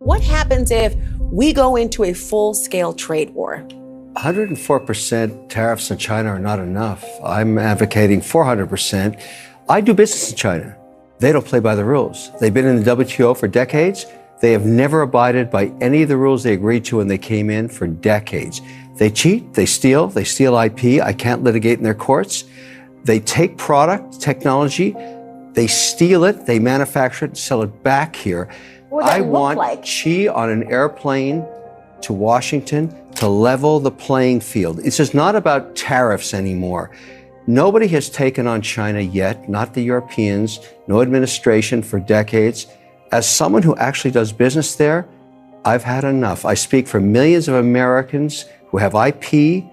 What happens if we go into a full-scale trade war? 104% tariffs on China are not enough. I'm advocating 400%. I do business in China. They don't play by the rules. They've been in the WTO for decades. They have never abided by any of the rules they agreed to when they came in for decades. They cheat, they steal IP. I can't litigate in their courts. They take product, technology, they steal it, they manufacture it and sell it back here. I want Xi on an airplane to Washington to level the playing field. It's just not about tariffs anymore. Nobody has taken on China yet, not the Europeans, no administration for decades. As someone who actually does business there, I've had enough. I speak for millions of Americans who have IP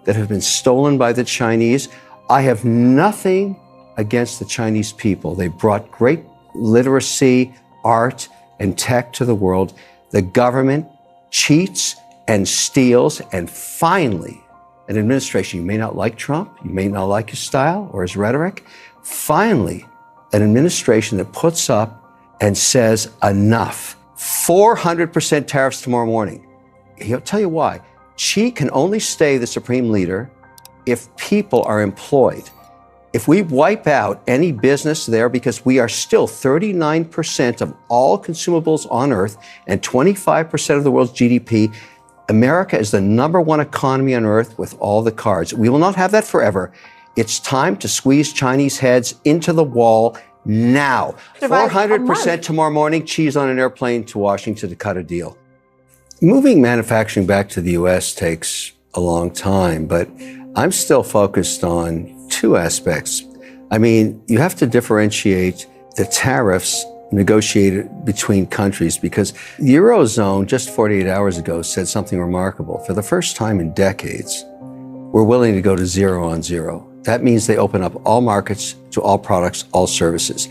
that have been stolen by the Chinese. I have nothing against the Chinese people. They brought great literacy, art, and tech to the world. The government cheats and steals, and finally, an administration, you may not like Trump, you may not like his style or his rhetoric, finally, an administration that puts up and says enough. 400% tariffs tomorrow morning. He'll tell you why. Xi can only stay the supreme leader if people are employed. If we wipe out any business there, because we are still 39% of all consumables on Earth and 25% of the world's GDP, America is the #1 economy on Earth with all the cards. We will not have that forever. It's time to squeeze Chinese heads into the wall now. 400% tomorrow morning, Xi's on an airplane to Washington to cut a deal. Moving manufacturing back to the U.S. takes a long time, but I'm still focused on two aspects. I mean, you have to differentiate the tariffs negotiated between countries, because the Eurozone just 48 hours ago said something remarkable. For the first time in decades, we're willing to go to zero on zero. That means they open up all markets to all products, all services.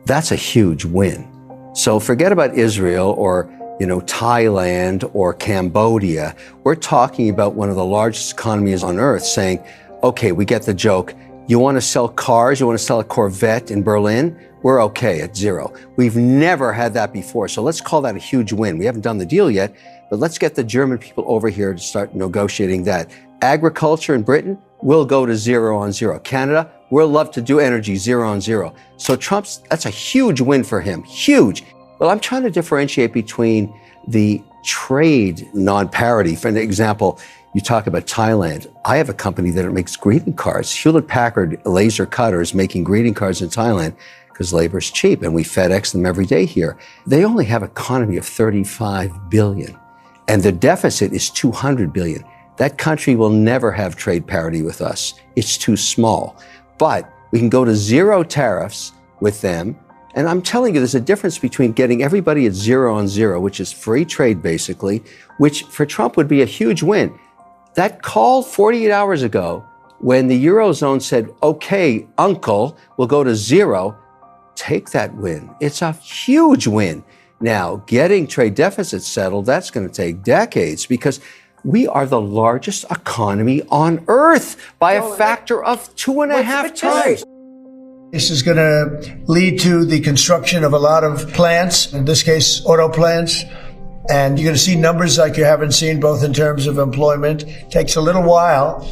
That's a huge win. So forget about Israel or Thailand or Cambodia. We're talking about one of the largest economies on earth saying, okay, we get the joke. You want to sell cars? You want to sell a Corvette in Berlin? We're okay at zero. We've never had that before. So let's call that a huge win. We haven't done the deal yet, but let's get the German people over here to start negotiating that. Agriculture in Britain will go to zero on zero. Canada, we'll love to do energy zero on zero. So that's a huge win for him. Huge. Well, I'm trying to differentiate between the trade non-parity. For example, you talk about Thailand. I have a company that makes greeting cards. Hewlett-Packard laser cutters making greeting cards in Thailand because labor is cheap, and we FedEx them every day here. They only have an economy of 35 billion, and the deficit is 200 billion. That country will never have trade parity with us. It's too small. But we can go to zero tariffs with them. And I'm telling you, there's a difference between getting everybody at zero on zero, which is free trade basically, which for Trump would be a huge win. That call 48 hours ago, when the Eurozone said, okay, uncle, we'll go to zero, take that win. It's a huge win. Now, getting trade deficits settled, that's going to take decades, because we are the largest economy on earth by a factor of 2.5 times. This is going to lead to the construction of a lot of plants, in this case, auto plants. And you're going to see numbers like you haven't seen, both in terms of employment. It takes a little while.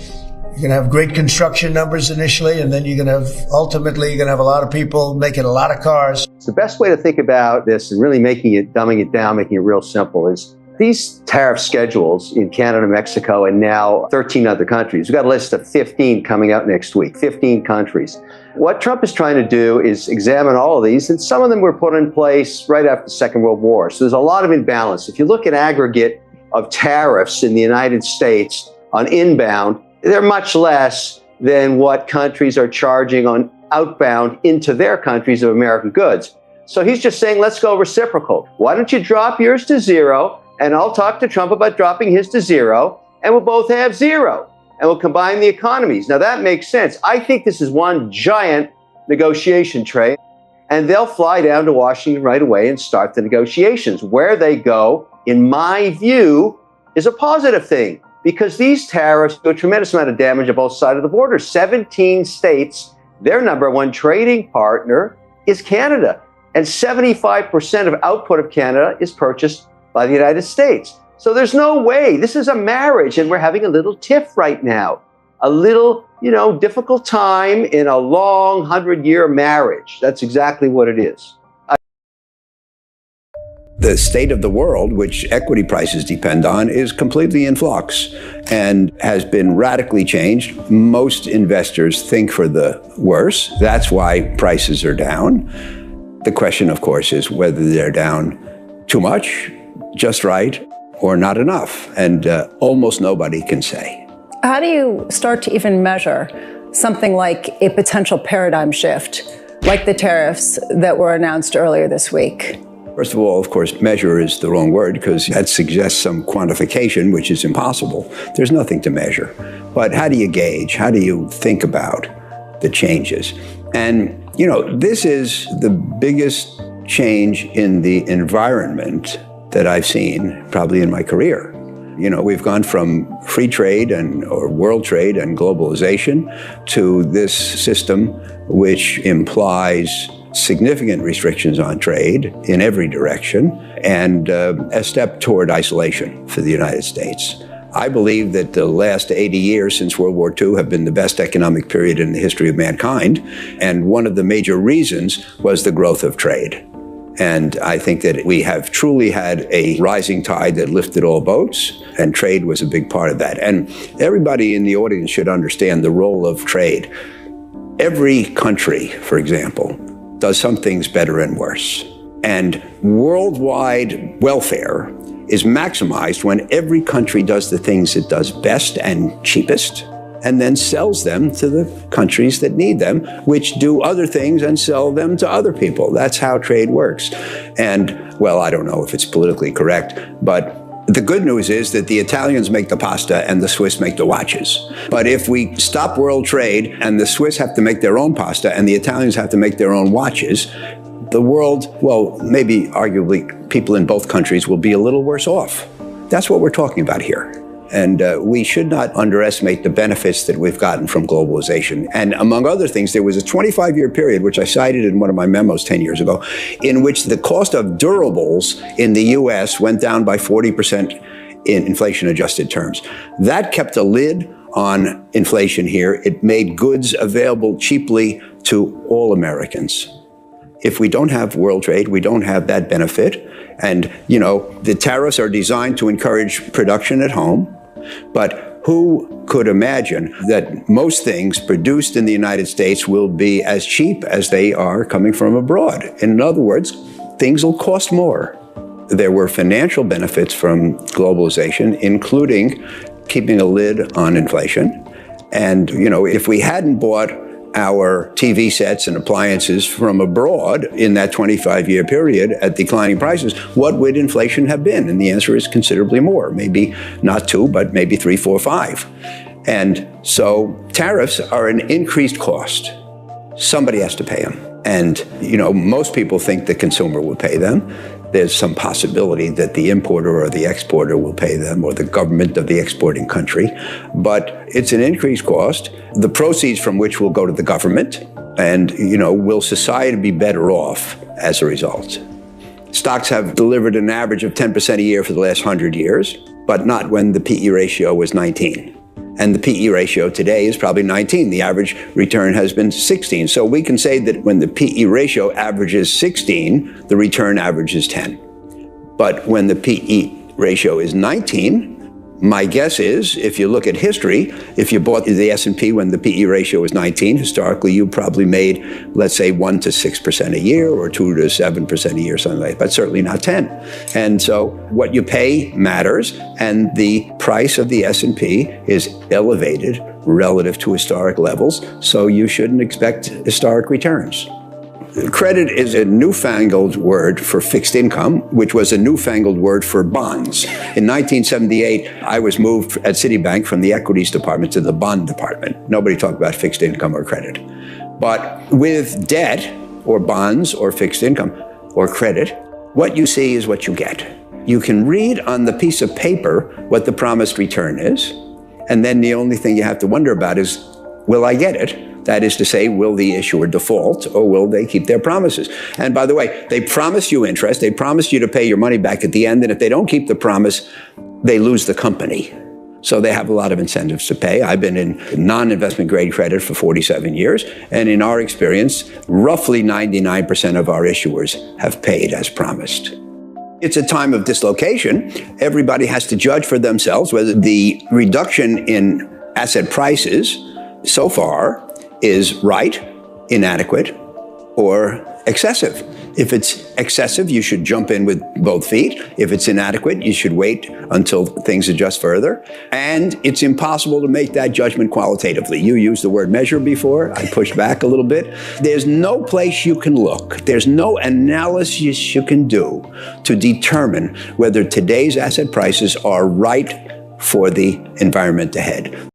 You're going to have great construction numbers initially, and then you're going to have a lot of people making a lot of cars. The best way to think about this and really dumbing it down, making it real simple is these tariff schedules in Canada, Mexico, and now 13 other countries. We've got a list of 15 coming out next week, 15 countries. What Trump is trying to do is examine all of these, and some of them were put in place right after the Second World War. So there's a lot of imbalance. If you look at aggregate of tariffs in the United States on inbound, they're much less than what countries are charging on outbound into their countries of American goods. So he's just saying, let's go reciprocal. Why don't you drop yours to zero, and I'll talk to Trump about dropping his to zero, and we'll both have zero, and we'll combine the economies. Now that makes sense. I think this is one giant negotiation train, and they'll fly down to Washington right away and start the negotiations. Where they go, in my view, is a positive thing, because these tariffs do a tremendous amount of damage on both sides of the border. 17 states, their #1 trading partner is Canada, and 75% of output of Canada is purchased by the United States. So there's no way. This is a marriage, and we're having a little tiff right now. A little, difficult time in a long 100-year marriage. That's exactly what it is. The state of the world, which equity prices depend on, is completely in flux and has been radically changed. Most investors think for the worse. That's why prices are down. The question, of course, is whether they're down too much, just right, or not enough. And almost nobody can say. How do you start to even measure something like a potential paradigm shift, like the tariffs that were announced earlier this week? First of all, of course, measure is the wrong word because that suggests some quantification, which is impossible. There's nothing to measure. But how do you gauge? How do you think about the changes? And, this is the biggest change in the environment that I've seen probably in my career. We've gone from free trade or world trade and globalization to this system which implies significant restrictions on trade in every direction and a step toward isolation for the United States. I believe that the last 80 years since World War II have been the best economic period in the history of mankind. And one of the major reasons was the growth of trade. And I think that we have truly had a rising tide that lifted all boats, and trade was a big part of that. And everybody in the audience should understand the role of trade. Every country, for example, does some things better and worse. And worldwide welfare is maximized when every country does the things it does best and cheapest, and then sells them to the countries that need them, which do other things and sell them to other people. That's how trade works. And, well, I don't know if it's politically correct, but the good news is that the Italians make the pasta and the Swiss make the watches. But if we stop world trade and the Swiss have to make their own pasta and the Italians have to make their own watches, the world, well, maybe arguably people in both countries will be a little worse off. That's what we're talking about here. And we should not underestimate the benefits that we've gotten from globalization. And among other things, there was a 25-year period, which I cited in one of my memos 10 years ago, in which the cost of durables in the U.S. went down by 40% in inflation-adjusted terms. That kept a lid on inflation here. It made goods available cheaply to all Americans. If we don't have world trade, we don't have that benefit. And, the tariffs are designed to encourage production at home. But who could imagine that most things produced in the United States will be as cheap as they are coming from abroad? In other words, things will cost more. There were financial benefits from globalization, including keeping a lid on inflation. And, if we hadn't bought our TV sets and appliances from abroad in that 25-year period at declining prices, what would inflation have been? And the answer is considerably more, maybe not 2, but maybe 3, 4, 5. And so tariffs are an increased cost. Somebody has to pay them. And, most people think the consumer will pay them. There's some possibility that the importer or the exporter will pay them, or the government of the exporting country. But it's an increased cost, the proceeds from which will go to the government. And, will society be better off as a result? Stocks have delivered an average of 10% a year for the last 100 years, but not when the PE ratio was 19. And the PE ratio today is probably 19. The average return has been 16. So we can say that when the PE ratio averages 16, the return averages 10. But when the PE ratio is 19, my guess is, if you look at history, if you bought the S&P when the PE ratio was 19, historically you probably made, let's say, 1 to 6% a year, or 2 to 7% a year, something like that, but certainly not 10. And so what you pay matters, and the price of the S&P is elevated relative to historic levels, so you shouldn't expect historic returns. Credit is a newfangled word for fixed income, which was a newfangled word for bonds. In 1978, I was moved at Citibank from the equities department to the bond department. Nobody talked about fixed income or credit. But with debt, or bonds, or fixed income, or credit, what you see is what you get. You can read on the piece of paper what the promised return is, and then the only thing you have to wonder about is, will I get it? That is to say, will the issuer default or will they keep their promises? And by the way, they promise you interest, they promise you to pay your money back at the end, and if they don't keep the promise, they lose the company. So they have a lot of incentives to pay. I've been in non-investment grade credit for 47 years, and in our experience, roughly 99% of our issuers have paid as promised. It's a time of dislocation. Everybody has to judge for themselves whether the reduction in asset prices so far is right, inadequate, or excessive. If it's excessive, you should jump in with both feet. If it's inadequate, you should wait until things adjust further. And it's impossible to make that judgment qualitatively. You used the word measure before. I pushed back a little bit. There's no place you can look. There's no analysis you can do to determine whether today's asset prices are right for the environment ahead.